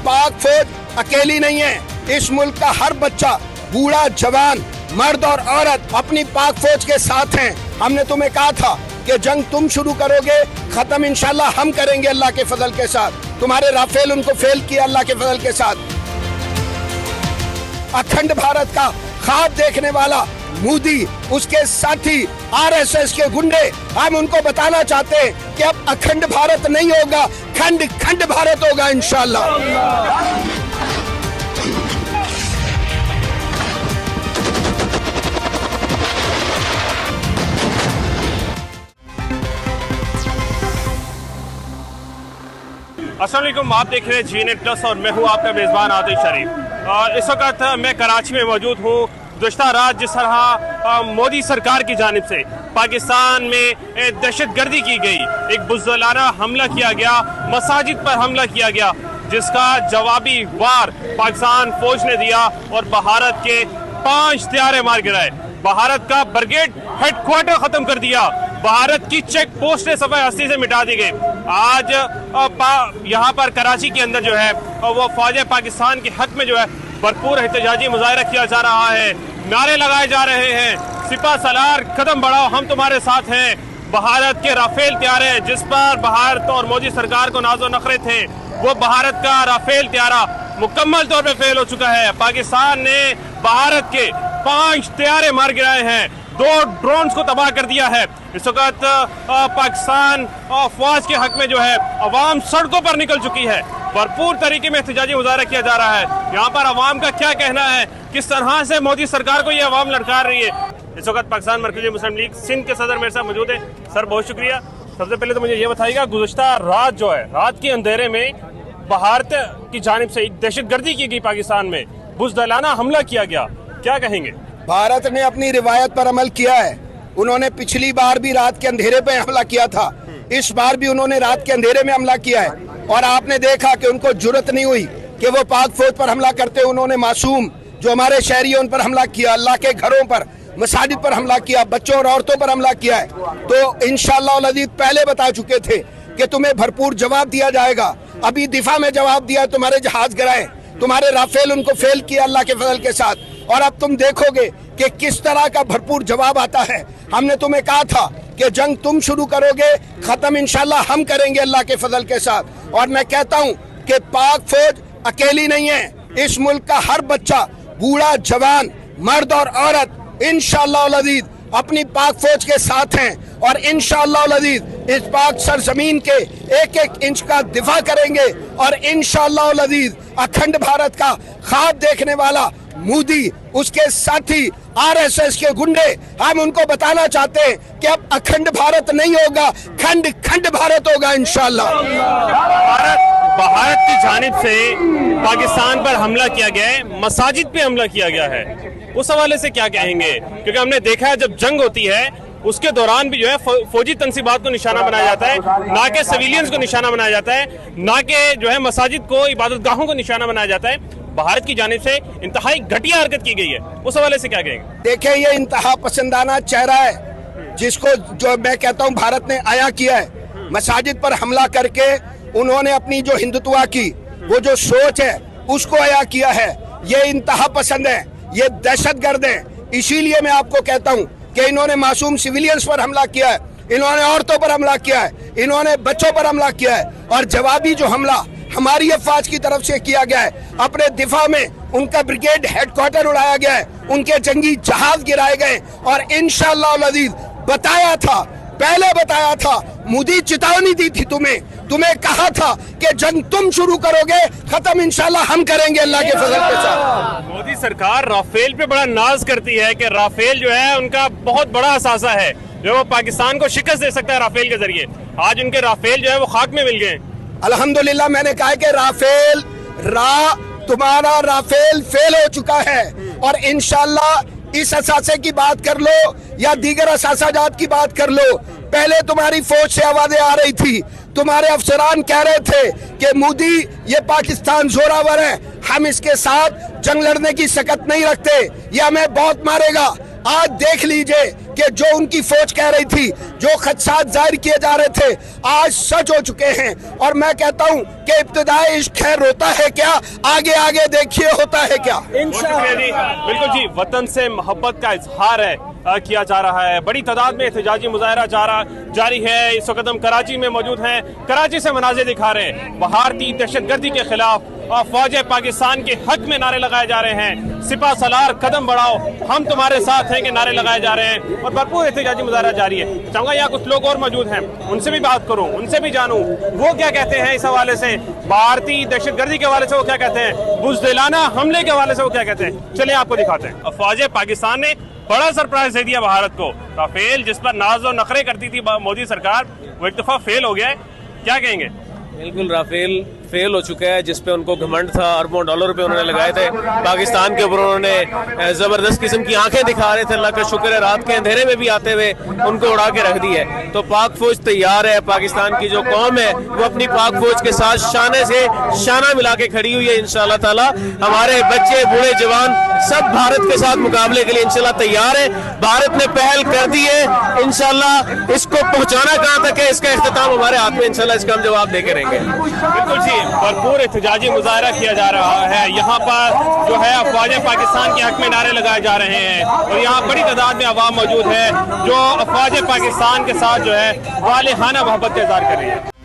पाक फौज अकेली नहीं है, इस मुल्क का हर बच्चा, बूढ़ा, जवान, मर्द और औरत अपनी पाक फौज के साथ हैं। हमने तुम्हें कहा था कि जंग तुम शुरू करोगे, खत्म इंशाल्लाह हम करेंगे अल्लाह के फजल के साथ। तुम्हारे राफेल उनको फेल किया अल्लाह के फजल के साथ। अखंड भारत का ख्वाब देखने वाला मोदी, उसके साथी आरएसएस के गुंडे, हम उनको बताना चाहते हैं कि अब अखंड भारत नहीं होगा, खंड खंड भारत होगा इंशाल्लाह। अस्सलाम वालेकुम, आप देख रहे हैं जीनेट प्लस और मैं हूं आपका मेज़बान आतिश शरीफ। और इस वक्त मैं कराची में मौजूद हूं। गुज़श्ता रात जिस तरह मोदी सरकार की जानिब से पाकिस्तान में दहशत गर्दी की गई, एक बुज़दिलाना हमला किया गया, मसाजिद पर हमला किया गया, जिसका जवाबी वार पाकिस्तान फौज ने दिया और भारत के 5 तैयारे मार गिराए। भारत का ब्रिगेड हेडक्वार्टर खत्म कर दिया, भारत की चेक पोस्ट सफाई हस्ती से मिटा दी गई। आज यहाँ पर कराची के अंदर जो है वो फौज पाकिस्तान के हक में जो है भरपूर एहतजाजी मुजाहरा किया जा रहा है, नारे लगाए जा रहे हैं, सिपा सलार कदम बढ़ाओ हम तुम्हारे साथ हैं। भारत के राफेल तैयारे जिस पर भारत और मोदी सरकार को नाजो नखरे थे, वो भारत का राफेल तैयारा मुकम्मल तौर पे फेल हो चुका है। पाकिस्तान ने भारत के 5 तैयारे मार गिराए हैं, 2 ड्रोन्स को तबाह कर दिया है। इस वक्त पाकिस्तान फौज के हक में जो है अवाम सड़कों पर निकल चुकी है, भरपूर तरीके में एहतजाजी मुजाहरा किया जा रहा है। यहाँ पर अवाम का क्या कहना है, किस तरह से मोदी सरकार को ये अवाम ललकार रही है। इस वक्त पाकिस्तान मरकज़ी मुस्लिम लीग सिंध के सदर मेरे साथ मौजूद है। सर बहुत शुक्रिया। सबसे पहले तो मुझे ये बताइएगा, गुज़श्ता रात जो है, रात के अंधेरे में भारत की जानिब से दहशत गर्दी की गई, पाकिस्तान में बुज़दिलाना हमला किया गया, क्या कहेंगे? भारत ने अपनी रिवायत पर अमल किया है। उन्होंने पिछली बार भी रात के अंधेरे पे हमला किया था, इस बार भी उन्होंने रात के अंधेरे में हमला किया है। और आपने देखा कि उनको जुर्रत नहीं हुई कि वो पाक फौज पर हमला करते। उन्होंने मासूम जो हमारे शहरी उन पर हमला किया, अल्लाह के घरों पर, मसाजिद पर हमला किया, बच्चों और औरतों पर हमला किया है। तो इंशाअल्लाह अज़ीज़ पहले बता चुके थे कि तुम्हें भरपूर जवाब दिया जाएगा। अभी दिफा में जवाब दिया, तुम्हारे जहाज गिराए, तुम्हारे राफेल उनको फेल किया अल्लाह के फजल के साथ। और अब तुम देखोगे कि किस तरह का भरपूर जवाब आता है। हमने तुम्हें कहा था कि जंग तुम शुरू करोगे, खत्म इंशाल्लाह हम करेंगे अल्लाह के फजल के साथ। और मैं कहता हूं कि पाक फौज अकेली नहीं है, इस मुल्क का हर बच्चा, बूढ़ा, जवान, मर्द और औरत इंशाअल्लाह अज़ीज़ अपनी पाक फौज के साथ हैं। और इंशाअल्लाह अज़ीज़ इस पाक सरजमीन के एक एक इंच का दिफा करेंगे। और इंशाअल्लाह अज़ीज़ अखंड भारत का ख्वाब देखने वाला मोदी, उसके साथी आरएसएस के गुंडे, हम उनको बताना चाहते हैं कि अब अखंड भारत नहीं होगा, खंड खंड भारत होगा इंशाअल्लाह। भारत की जानिब से पाकिस्तान पर हमला किया गया है, मसाजिद पे हमला किया गया है, उस हवाले से क्या कहेंगे? क्योंकि हमने देखा है जब जंग होती है उसके दौरान भी जो है फौजी तंसीबात को निशाना बनाया जाता है, ना कि सिविलियंस को निशाना बनाया जाता है, ना कि जो है मसाजिद को, इबादत गाहों को निशाना बनाया जाता है। भारत की जानिब से इंतहाई घटिया हरकत की गई है, उस हवाले से क्या कहेंगे? देखिए, ये इंतहा पसंदाना चेहरा है जिसको जो मैं कहता हूँ भारत ने आया किया है। मसाजिद पर हमला करके उन्होंने अपनी जो हिंदुत्व की वो जो सोच है उसको आया किया है। ये इंतहा पसंद है, ये दहशतगर्द है। इसीलिए मैं आपको कहता हूँ कि इन्होंने मासूम सिविलियंस पर हमला किया है, इन्होंने औरतों पर हमला किया है, इन्होंने बच्चों पर हमला किया है। और जवाबी जो हमला हमारी अफवाज की तरफ से किया गया है, अपने दिफा में उनका ब्रिगेड हेडक्वार्टर उड़ाया गया है, उनके जंगी जहाज गिराए गए। और इंशाअल्लाह अज़ीज़ बताया था, पहले बताया था, मोदी चेतावनी दी थी तुम्हें कहा था कि जंग तुम शुरू करोगे, खत्म इंशाल्लाह हम करेंगे अल्लाह के फजल के साथ। मोदी सरकार राफेल पे बड़ा नाज करती है कि राफेल जो है उनका बहुत बड़ा असासा है जो वो पाकिस्तान को शिकस्त दे सकता है राफेल के जरिए। आज उनके राफेल जो है वो खाक में मिल गए। अल्हम्दुलिल्लाह, मैंने कहा कि राफेल तुम्हारा राफेल फेल हो चुका है। और इंशाल्लाह इस असासे की बात कर लो या दीगर असासाजात की बात कर लो, पहले तुम्हारी फौज से आवाजें आ रही थी, तुम्हारे अफसरान कह रहे थे कि मोदी ये पाकिस्तान जोरावर है, हम इसके साथ जंग लड़ने की सकत नहीं रखते, ये हमें बहुत मारेगा। आज देख लीजिए कि जो उनकी फौज कह रही थी, जो खदशात जाहिर किए जा रहे थे, आज सच हो चुके हैं। और मैं कहता हूं कि इब्तिदाई इश्क खैर रोता है क्या, आगे आगे देखिए होता है क्या। बिल्कुल जी, वतन से मोहब्बत का इजहार है किया जा रहा है। बड़ी तादाद में एहतजाजी मुजाहरा जारी है। इस वक्त हम कराची में मौजूद हैं। कराची से मनाज़िर दिखा रहे हैं। भारतीय दहशतगर्दी के खिलाफ और फौज पाकिस्तान के हक में नारे लगाए जा रहे हैं। सिपा सलार कदम बढ़ाओ, हम तुम्हारे साथ हैं के नारे लगाए जा रहे हैं और भरपूर एहतजाजी मुजाहरा जारी है। चाहूँगा यहाँ कुछ लोग और मौजूद हैं, उनसे भी बात करूँ, उनसे भी जानूँ वो क्या कहते हैं इस हवाले से, भारतीय दहशतगर्दी के हवाले से वो क्या कहते हैं, बुज़दिलाना हमले के हवाले से वो क्या कहते हैं। चलिए आपको दिखाते हैं। फौज पाकिस्तान ने बड़ा सरप्राइज दे दिया भारत को। राफेल जिस पर नाज और नखरे करती थी मोदी सरकार, वो एक दफा फेल हो गया है, क्या कहेंगे? बिल्कुल, राफेल फेल हो चुका है। जिस पे उनको घमंड था, अरबों डॉलर पे उन्होंने लगाए थे पाकिस्तान के ऊपर, उन्होंने जबरदस्त किस्म की आंखें दिखा रहे थे। अल्लाह का शुक्र है रात के अंधेरे में भी आते हुए उनको उड़ा के रख दी है। तो पाक फौज तैयार है, पाकिस्तान की जो कौम है वो अपनी पाक फौज के साथ शाने से शाना मिला के खड़ी हुई है। इंशाल्लाह ताला हमारे बच्चे बूढ़े जवान सब भारत के साथ मुकाबले के लिए इंशाल्लाह तैयार है। भारत ने पहल कर दी है, इंशाल्लाह इसको पहुंचाना कहां तक है इसका इख्तिताम हमारे हाथ में। इंशाल्लाह इसका हम जवाब देके रहेंगे। बिल्कुल जी, भरपूर एहतजाजी मुजाहरा किया जा रहा है। यहाँ पर जो है अफवाज पाकिस्तान के हक में नारे लगाए जा रहे हैं और यहाँ बड़ी तादाद में अवाम मौजूद है जो अफवाज पाकिस्तान के साथ जो है वालिहाना मोहब्बत का इज़हार कर रही है।